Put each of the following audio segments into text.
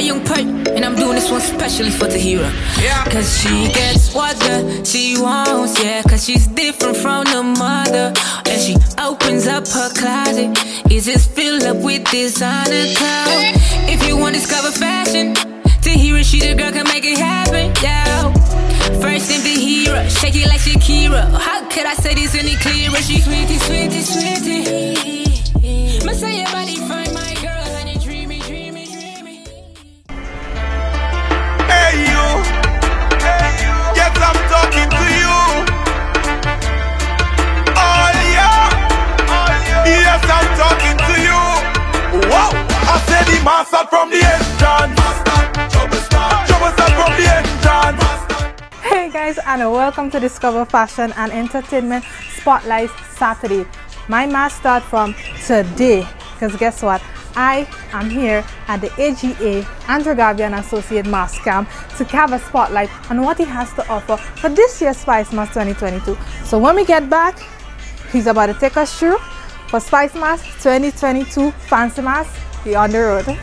young perk, and I'm doing this one specially for Tahira. Yeah. Cause she gets what she wants, yeah. Cause she's different from the mother. And she opens up her closet, it's just filled up with designer clothes. If you want to discover fashion, Tahira, she the girl can make it happen, yeah. First name Tahira, shake it like Shakira. How could I say this any clearer? She sweetie, sweetie, sweetie. Must say your body fine, my girl, and you dreamy, dreamy, dreamy. Hey you, yes I'm talking to you. Oh yeah, yes I'm talking to you. Whoa, I said the master from the entrance. Trouble start from the entrance. Hey guys, and welcome to Discover Fashion and Entertainment Spotlight Saturday. My mass start from today, because guess what? I am here at the AGA Andrew Garvey and Associate Mass Camp to have a spotlight on what he has to offer for this year's spicemas 2022. So when we get back, he's about to take us through for spicemas 2022 fancy mass. We're on the road.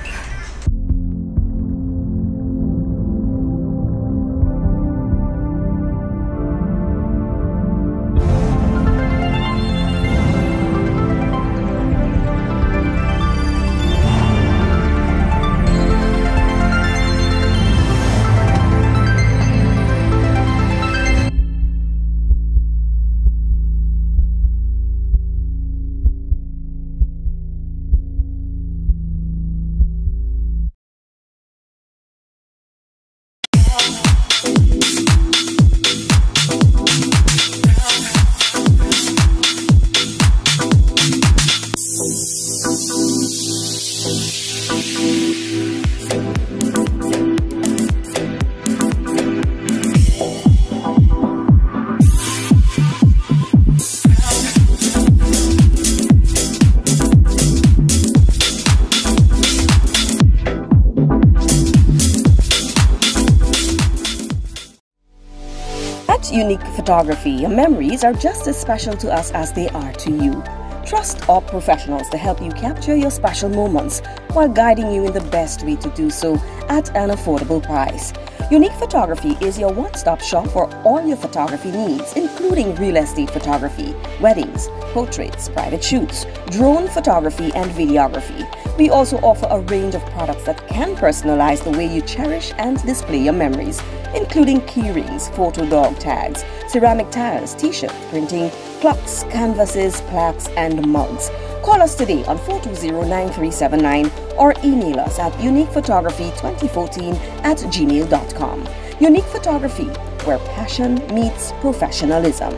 Unique Photography, your memories are just as special to us as they are to you. Trust our professionals to help you capture your special moments while guiding you in the best way to do so at an affordable price. Unique Photography is your one-stop shop for all your photography needs, including real estate photography, weddings, portraits, private shoots, drone photography, and videography. We also offer a range of products that can personalize the way you cherish and display your memories, including keyrings, photo dog tags, ceramic tiles, t-shirt printing, clocks, canvases, plaques, and mugs. Call us today on 420-9379 or email us at uniquephotography2014@gmail.com. Unique Photography, where passion meets professionalism.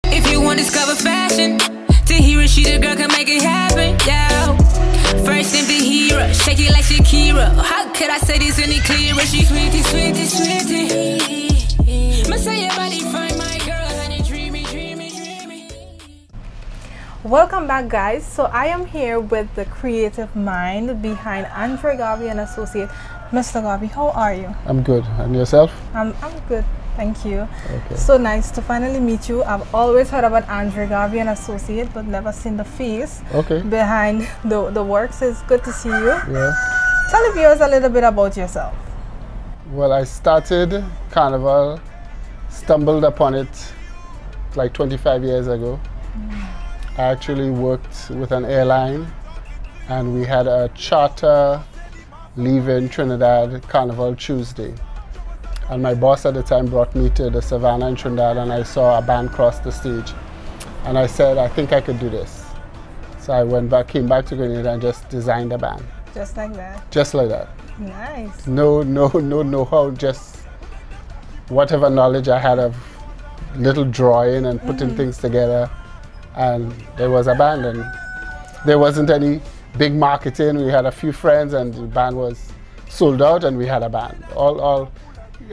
If you want to discover fashion, Tahira, she the girl can make it happen, yeah. First name Tahira, shake it like Shakira. How could I say this any clearer? She sweetie, sweetie, sweetie. Must say your body fine, my girl, and you dreamy, dreamy, dreamy. Welcome back, guys. So I am here with the creative mind behind Andrew Garvey and Associate. Mr. Garvey, how are you? I'm good. And yourself? I'm good. Thank you. Okay. So nice to finally meet you. I've always heard about Andrew Garvey and Associate, but never seen the face behind the work. So it's good to see you. Yeah. Tell the viewers a little bit about yourself. Well, I started Carnival, stumbled upon it like 25 years ago. I actually worked with an airline, and we had a charter leaving Trinidad Carnival Tuesday. And my boss at the time brought me to the Savannah in Trinidad, and I saw a band cross the stage. And I said, I think I could do this. So I came back to Grenadian and just designed a band. Just like that? Just like that. Nice. No know-how, just whatever knowledge I had of little drawing and putting things together. And there was a band, and there wasn't any big marketing. We had a few friends, and the band was sold out, and we had a band. All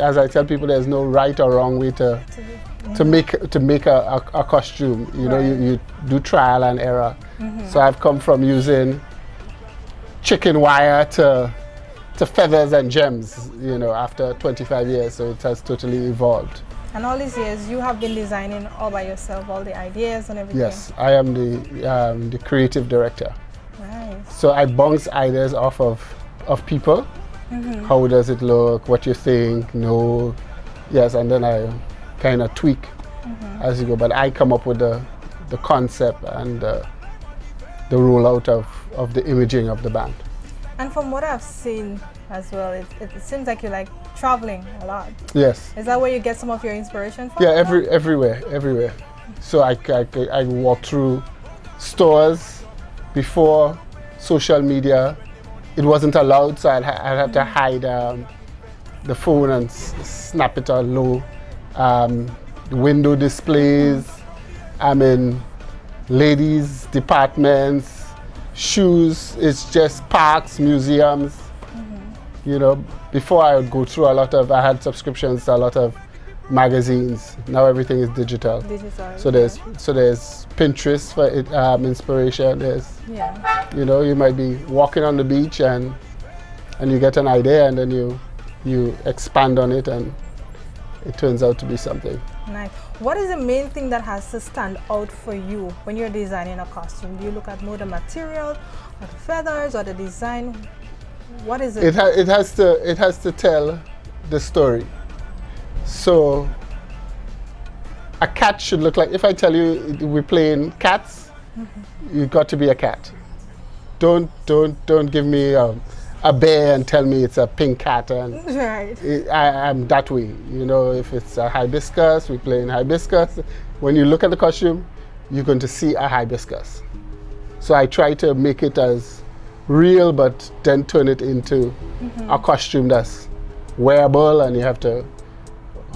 as I tell people, there's no right or wrong way to make a costume. You know, you do trial and error. So I've come from using chicken wire to feathers and gems, you know, after 25 years. So it has totally evolved. And all these years, you have been designing all by yourself, all the ideas and everything? Yes, I am the creative director. Nice. So I bounce ideas off of people. How does it look? What you think? No, yes, and then I kind of tweak as you go. But I come up with the concept and the rollout of the imaging of the band. And from what I've seen as well, it seems like you like traveling a lot. Yes. Is that where you get some of your inspiration from? Yeah, everywhere. So I walk through stores. Before social media, it wasn't allowed, so I had to hide the phone and snap it on low. Window displays, I'm in ladies' departments, shoes, it's just parks, museums. You know, before I would go through I had subscriptions to a lot of magazines. Now everything is digital. So there's Pinterest for inspiration. There's, you know, you might be walking on the beach and you get an idea and then you expand on it and it turns out to be something. Nice. What is the main thing that has to stand out for you when you're designing a costume? Do you look at more the material, or the feathers, or the design? What is it? It has to tell the story. So a cat should look like, if I tell you we're playing cats, you've got to be a cat. Don't give me a bear and tell me it's a pink cat. And right. I'm that way. You know, if it's a hibiscus, we're playing hibiscus. When you look at the costume, you're going to see a hibiscus. So I try to make it as real, but then turn it into a costume that's wearable, and you have to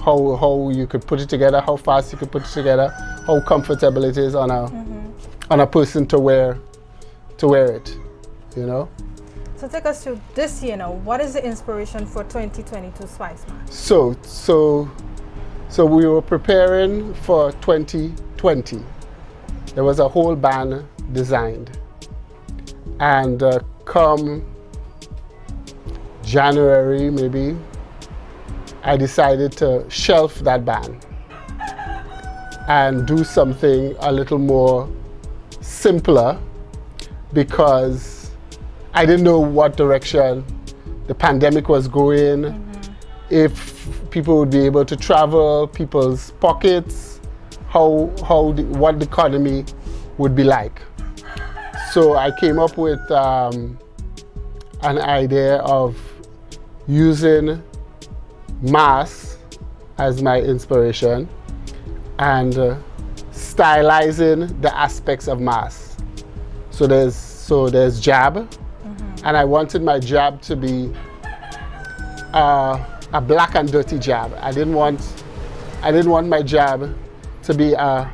how you could put it together, how fast you could put it together, how comfortable it is on a person to wear it, you know. So take us to this year now. What is the inspiration for 2022 spicemas? So we were preparing for 2020. There was a whole band designed, and come January maybe, I decided to shelf that band and do something a little more simpler, because I didn't know what direction the pandemic was going, if people would be able to travel, people's pockets, what the economy would be like. So I came up with an idea of using mass as my inspiration and stylizing the aspects of mass. So there's jab, and I wanted my jab to be a black and dirty jab. I didn't want my jab to be a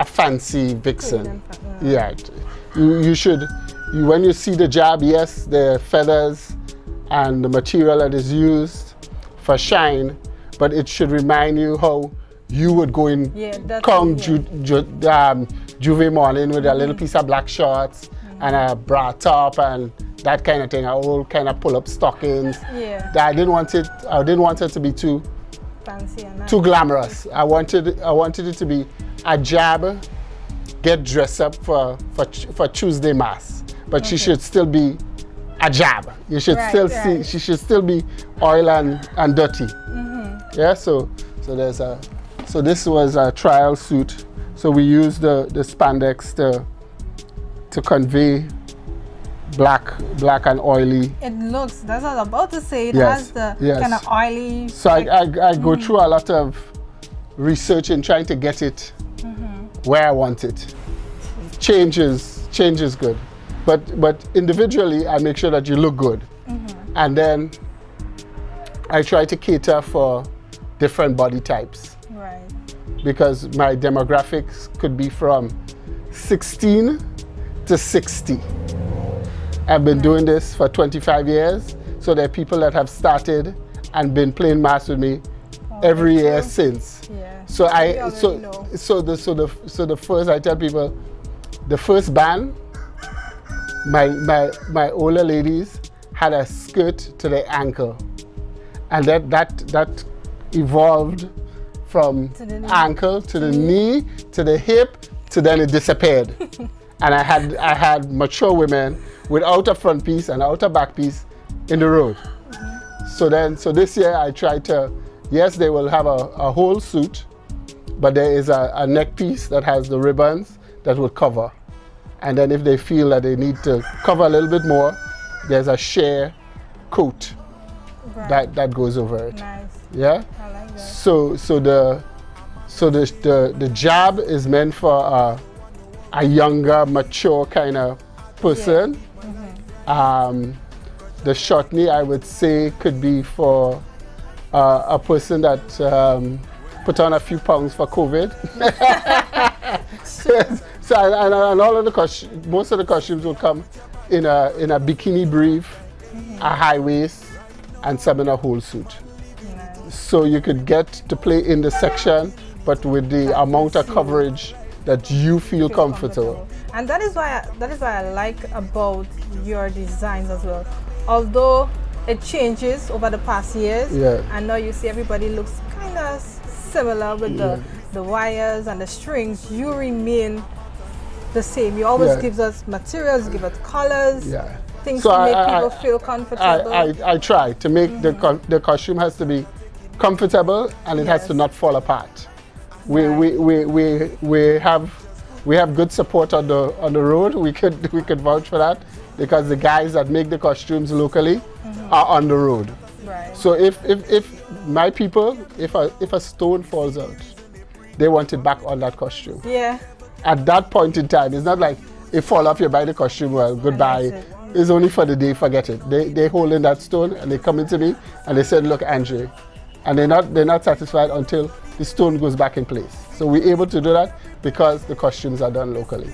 fancy vixen. Yeah, when you see the jab, yes, the feathers and the material that is used for shine, but it should remind you how you would go in Juve morning with a little piece of black shorts and a bra top and that kind of thing, a whole kind of pull-up stockings. I didn't want it to be too fancy and too glamorous. I wanted it to be a jab, get dressed up for Tuesday mass, but she should still be a jab. You should see she should still be oil and dirty. Yeah, so this was a trial suit. So we used the spandex to convey black and oily. It looks, that's what I was about to say, it has the kind of oily. So I go through a lot of research in trying to get it where I want it. Change is good. But individually, I make sure that you look good. And then I try to cater for different body types. Right. Because my demographics could be from 16 to 60. I've been doing this for 25 years. So there are people that have started and been playing mass with me every year since. Yeah. So the first, I tell people, the first band, my older ladies had a skirt to their ankle, and that evolved from ankle to the knee to the hip to then it disappeared. And I had mature women without a front piece and out a back piece in the road. So this year I tried to, yes, they will have a whole suit, but there is a neck piece that has the ribbons that would cover. And then if they feel that they need to cover a little bit more, there's a sheer coat that goes over it. Nice. Yeah? I like that. So the jab is meant for a younger, mature kind of person. The short knee, I would say, could be for a person that put on a few pounds for COVID. So and all of the most of the costumes will come in a bikini brief, a high waist, and some in a whole suit. Nice. So you could get to play in the section, but with the amount of coverage that you feel comfortable. And that is why I like about your designs as well. Although it changes over the past years, and now you see everybody looks kind of similar with the wires and the strings, you remain the same. You always give us materials, give us colors, things to make people feel comfortable. I try to make the costume has to be comfortable, and it has to not fall apart. We have good support on the road. We could vouch for that, because the guys that make the costumes locally are on the road. Right. So if my people, if a stone falls out, they want it back on that costume. Yeah. At that point in time, it's not like it fall off, you buy the costume, well, goodbye. It's only for the day, forget it. They hold in that stone and they come into me and they said, look, Andre, and they're not satisfied until the stone goes back in place. So we're able to do that because the costumes are done locally.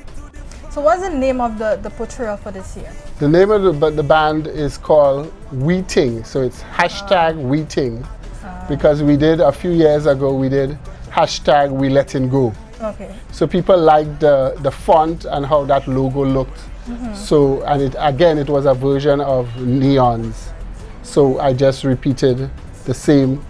So what's the name of the portrayal for this year? The name of the band is called We Ting. So it's hashtag We Ting. Because we did, a few years ago, we did hashtag We Letting Go. Okay. So people liked the font and how that logo looked. So, and it was a version of neons. So I just repeated the same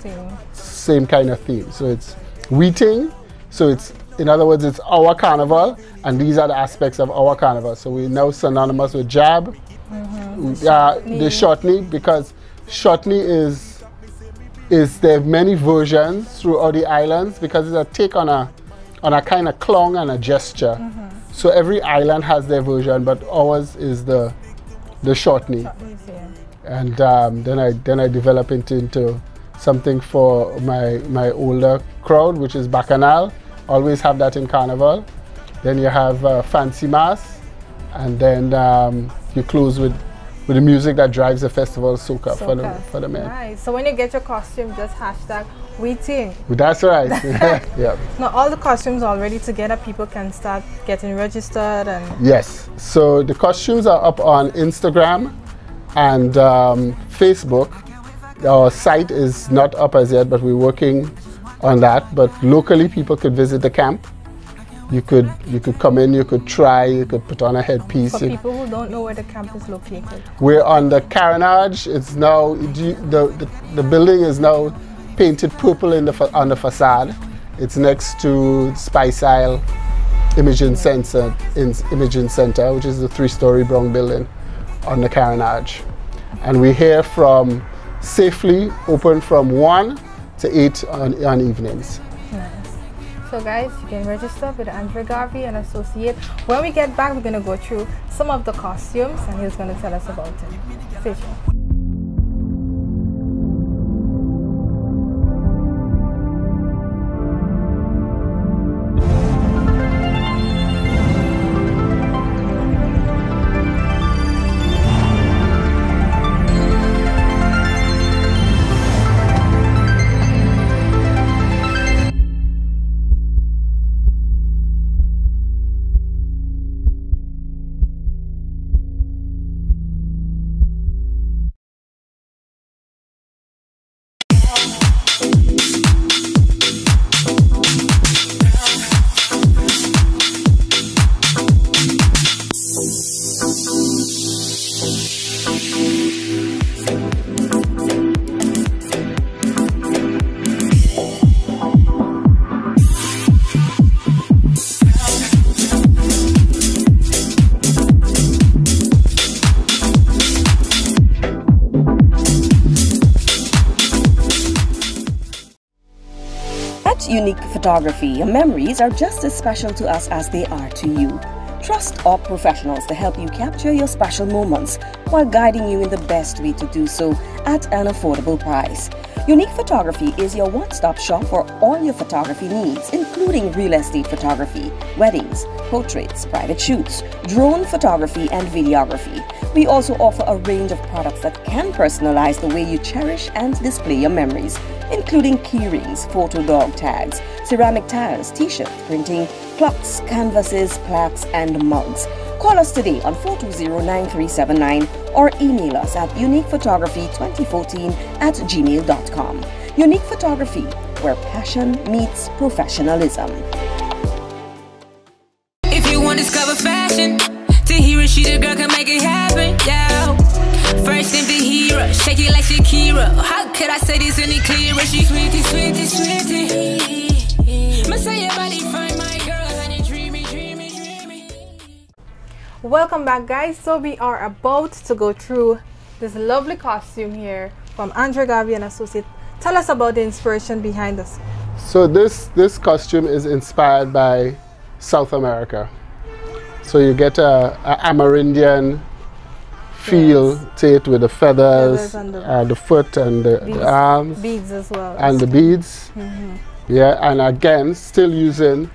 kind of theme. So it's We Ting. So it's, in other words, it's our carnival, and these are the aspects of our carnival. So we're now synonymous with jab, the short knee, because short knee is there are many versions throughout the islands, because it's a take on a kind of clown and a gesture. So every island has their version, but ours is the short knee. And then I develop into something for my older crowd, which is Bacchanal. Always have that in Carnival. Then you have Fancy Mass, and then you close with the music that drives the festival, soca. For the men. Nice. So when you get your costume, just hashtag We Ting. That's right. Yeah. Now all the costumes are already together. People can start getting registered and. Yes. So the costumes are up on Instagram and Facebook. Our site is not up as yet, but we're working on that. But locally, people could visit the camp. You could come in, you could try, you could put on a headpiece. For people who don't know where the camp is located. We're on the Carnage. It's now, the building is now painted purple on the facade. It's next to Spicemas Imaging Center, which is the 3-story brown building on the Carnage. And we're here from safely open from 1 to 8 on evenings. Nice. So guys, you can register with Andre Garvey and associate. When we get back, we're going to go through some of the costumes and he's going to tell us about it. Stay tuned. Unique Photography, your memories are just as special to us as they are to you. Trust our professionals to help you capture your special moments while guiding you in the best way to do so at an affordable price. Unique Photography is your one-stop shop for all your photography needs, including real estate photography, weddings, portraits, private shoots, drone photography, and videography. We also offer a range of products that can personalize the way you cherish and display your memories, including keyrings, photo dog tags, ceramic tiles, t-shirts, printing, clocks, canvases, plaques, and mugs. Call us today on 420-9379 or email us at uniquephotography2014@gmail.com. Unique Photography, where passion meets professionalism. If you want to discover fashion, Tahira, she the girl can make it happen, yeah. First name Tahira, shake it like Shakira. How could I say this any clearer? She sweetie, sweetie, sweetie. Must say your body find my girl and it dreamy, dreamy, dreamy. Welcome back, guys. So we are about to go through this lovely costume here from Garvey and Associates. Tell us about the inspiration behind this. So this costume is inspired by South America. So you get a Amerindian feel to it with the feathers and the foot and the arms. Beads as well. And the beads. Yeah, and again, still using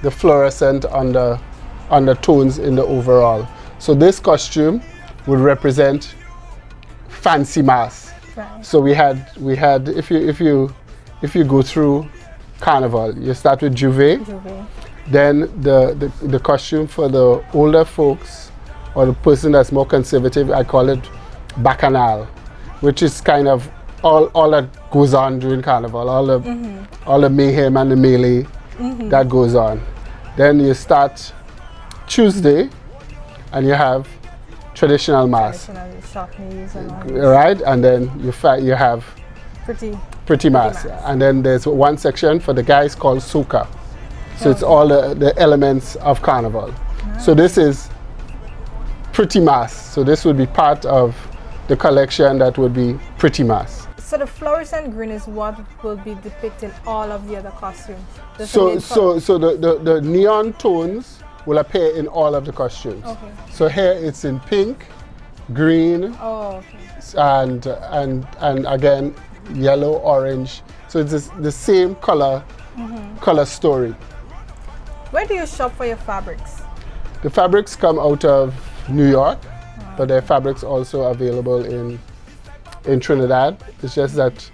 the fluorescent undertones in the overall. So this costume would represent fancy mass. Right. So we had if you go through Carnival, you start with Juve. Then the costume for the older folks or the person that's more conservative, I call it Bacchanal, which is kind of all that goes on during Carnival, all the mayhem and the melee that goes on. Then you start Tuesday and you have traditional mass. Right? And then you have pretty mass. And then there's one section for the guys called soca. So it's all the elements of Carnival. Nice. So this is pretty mass. So this would be part of the collection that would be pretty mass. So the fluorescent green is what will be depicting all of the other costumes. So the neon tones will appear in all of the costumes. Okay. So here it's in pink, green, and again yellow, orange. So it's the same color story. Where do you shop for your fabrics? The fabrics come out of New York, but there are fabrics also available in Trinidad. It's just that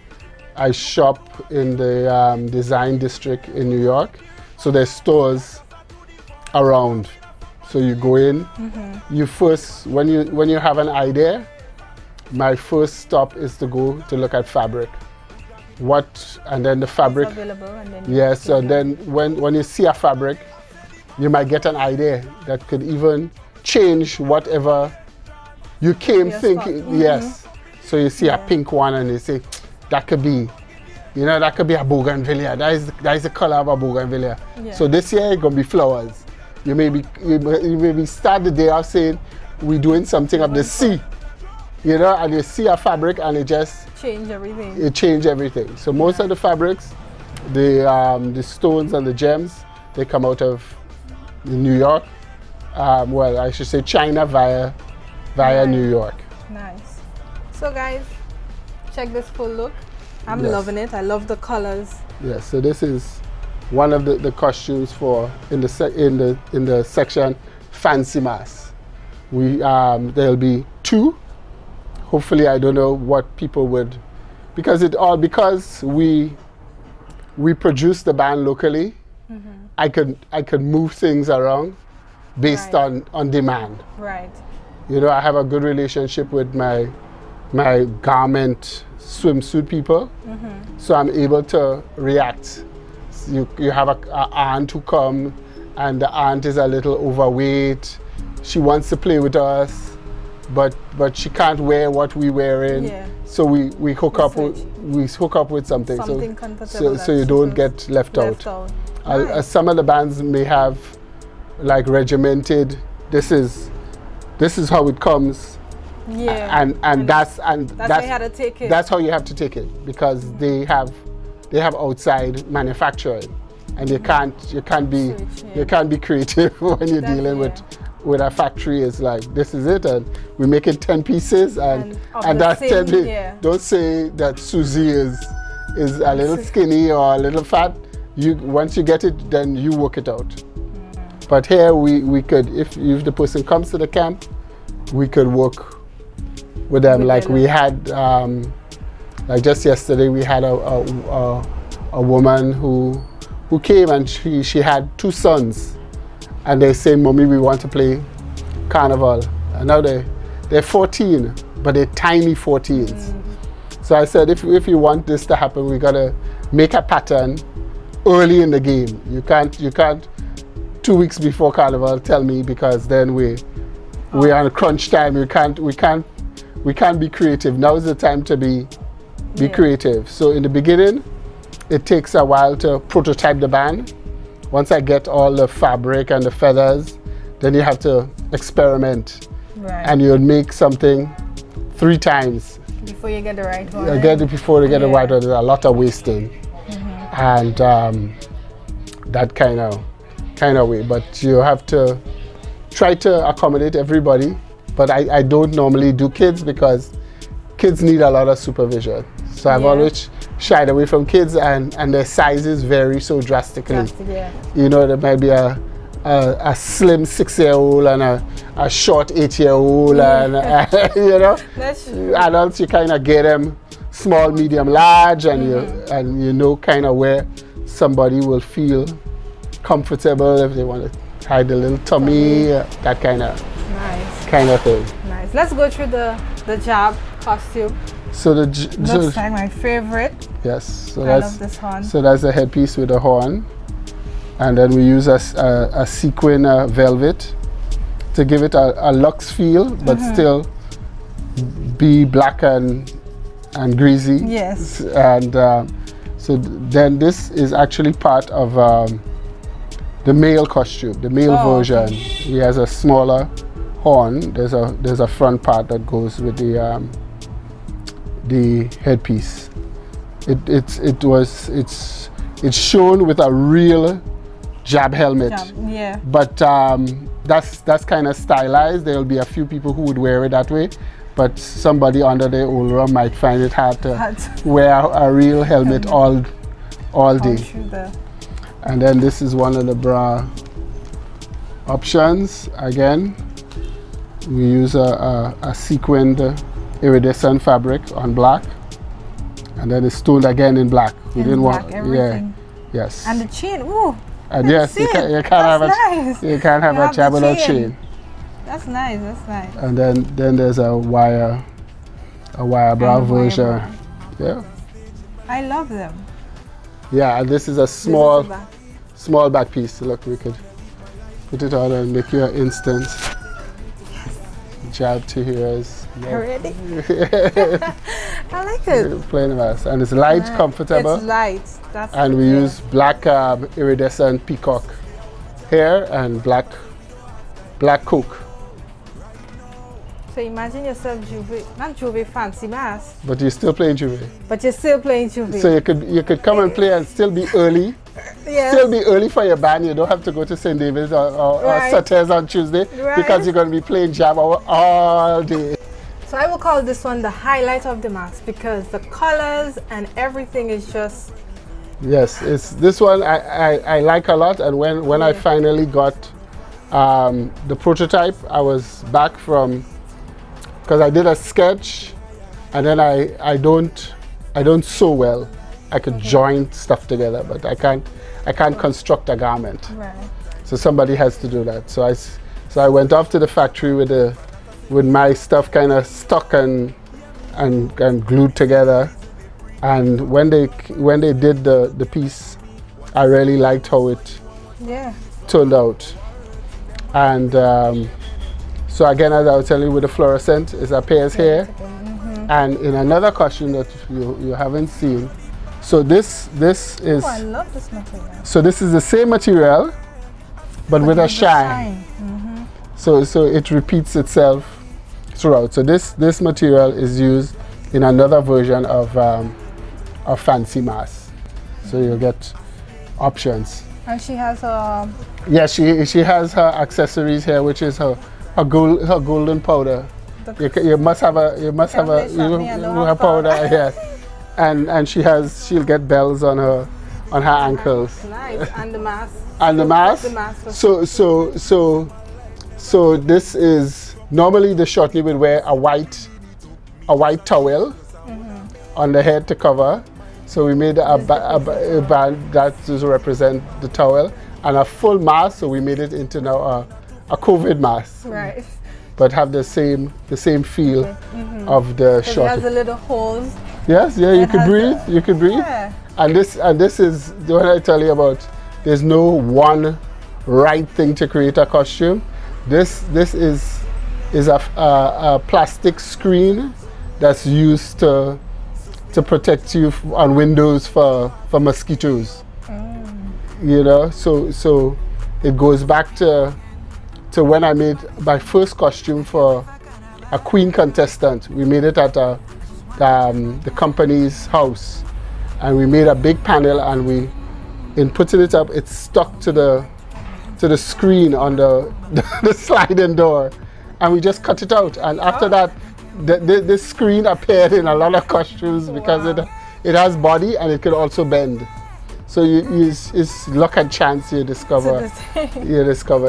I shop in the design district in New York. So there's stores around. So you go in, you first, when you have an idea, my first stop is to go to look at fabric. And then the fabric. Available, and then yes, so then when you see a fabric, you might get an idea that could even change whatever you came thinking. Yes. So you see a pink one and you say, that could be, that could be a bougainvillea. That is the color of a bougainvillea. Yeah. So this year it's gonna be flowers. You may be start the day off saying we're doing something of the sea. And you see a fabric and it just change everything. It changed everything. So most of the fabrics, the stones and the gems, they come out of New York. Well, I should say China via New York. Nice. So guys, check this full look. I'm loving it. I love the colors. Yes. So this is one of the costumes for in the section fancy mass. There'll be two. Hopefully, I don't know what people would, because we produce the band locally. I could move things around based on demand. Right. I have a good relationship with my garment swimsuit people, so I'm able to react. You have an aunt who come, and the aunt is a little overweight. She wants to play with us. But she can't wear what we wearing, so we hook up with something so you don't get left out. Nice. Some of the bands may have like regimented. This is how it comes. Yeah. And that's how you have to take it. That's how you have to take it, because they have they have outside manufacturing, and you can't be creative when you're dealing with a factory. It's like, this is it, and we make it 10 pieces, and that's 10. Don't say that Susie is a little skinny or a little fat. Once you get it, then you work it out. But here we could, if the person comes to the camp, we could work with them. Like we had, like just yesterday, we had a woman who came, and she had 2 sons, and they say, "Mommy, we want to play carnival." And now they're 14, but they're tiny 14s. So I said, if you want this to happen, we gotta make a pattern early in the game. You can't 2 weeks before carnival tell me, because then we're on crunch time. We can't be creative. Now is the time to be creative. So in the beginning, it takes a while to prototype the band. Once I get all the fabric and the feathers, then you have to experiment. And you'll make something 3 times. Before you get the right one. Before you get the right one, there's a lot of wasting. And that kind of way. But you have to try to accommodate everybody. But I don't normally do kids, because kids need a lot of supervision. So I've always shied away from kids, and their sizes vary so drastically. You know, there might be a slim 6-year-old and a short 8-year-old, and you know, adults, you kind of get them small, medium, large, and you know kind of where somebody will feel comfortable, if they want to hide a little tummy, that kind of thing. Nice. Let's go through the jab costume. So looks like my favorite. Yes. So I love this horn. So that's the headpiece with the horn, and then we use a sequin velvet to give it a luxe feel, but still be black and greasy. Yes. And so then this is actually part of the male costume, the male version. He has a smaller horn. There's a front part that goes with the headpiece. It's shown with a real jab helmet. But that's kind of stylized. There will be a few people who would wear it that way, but somebody under their aura might find it hard to wear a real helmet all day. And then this is one of the bra options. Again, we use a sequined iridescent fabric on black, and then it's toned again in black. We didn't want yes. And the chain, ooh. And yes, you can't have a jab without chain. That's nice. And then there's a wire bra version. Yeah. I love them. Yeah, and this is a small back piece. Look, we could put it on and make you an instant jab to ears. Already? I like it. Plain mass, and it's light, comfortable. It's light. And we use black iridescent peacock hair and black coke. So imagine yourself not Juve fancy mass. But you're still playing Juve. So you could come and play and still be early. Still be early for your band. You don't have to go to St. David's or Sauters on Tuesday, because you're going to be playing jab all day. So I will call this one the highlight of the mask, because the colors and everything is just... Yes, it's this one I like a lot. And when I finally got the prototype, I was back from, because I did a sketch, and then I don't sew well. I could join stuff together, but I can't construct a garment. So somebody has to do that. So I went off to the factory with my stuff kind of stuck and glued together. And when they did the piece, I really liked how it turned out. And so again, as I was telling you, with the fluorescent, it appears here, and in another costume that you haven't seen. So this is. Oh, I love this material. So this is the same material, but with a shine. So it repeats itself throughout. So this material is used in another version of fancy mask. So you get options. And she has Yeah, she has her accessories here, which is her golden powder. You must have a powder, yes. And she'll get bells on her ankles. Nice. And the mask. And the mask. So this is normally the shortly would wear a white towel on the head to cover. So we made a band that to represent the towel, and a full mask. So we made it into now a COVID mask. Right. But have the same feel of the short. It has a little holes. Yes, yeah, you could breathe. You could breathe. Yeah. And this is what I tell you about. There's no one right thing to create a costume. This is a plastic screen that's used to protect you on windows for mosquitoes. You know, so it goes back to when I made my first costume for a queen contestant. We made it at the company's house, and we made a big panel, and in putting it up, it stuck to the screen on the sliding door, and we just cut it out. And after that, this screen appeared in a lot of costumes because it has body and it can also bend. So it's luck and chance you discover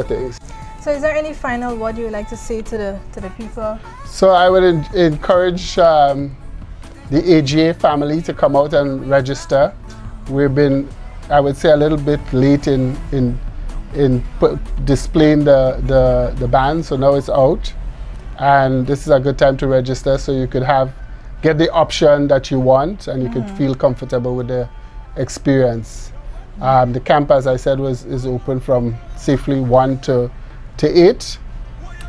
things. So is there any final word you would like to say to the people? So I would encourage the AGA family to come out and register. We've been, I would say, a little bit late in displaying the band, so now it's out. And this is a good time to register, so you could get the option that you want, and you could feel comfortable with the experience. The camp, as I said, is open from safely 1 to 8,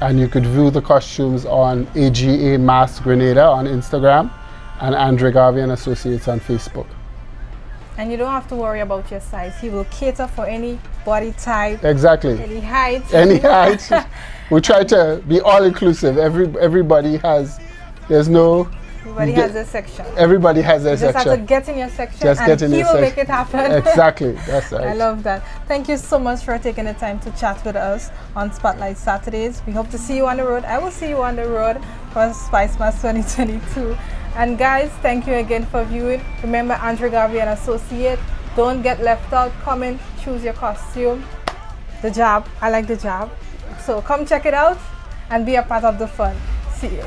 and you could view the costumes on AGA Mask Grenada on Instagram and Andre Garvey and Associates on Facebook. And you don't have to worry about your size. He will cater for any body type. Exactly. Any height. Any height. We try to be all inclusive. Everybody has. There's no. Everybody has their section. Everybody has their section. Just have to get in your section, just and he will make it happen. Exactly. That's right. I love that. Thank you so much for taking the time to chat with us on Spotlight Saturdays. We hope to see you on the road. I will see you on the road for spicemas 2022. And guys, thank you again for viewing. Remember, Andre Garvey and Associate. Don't get left out. Come in, choose your costume. The job. I like the job. So come check it out and be a part of the fun. See you.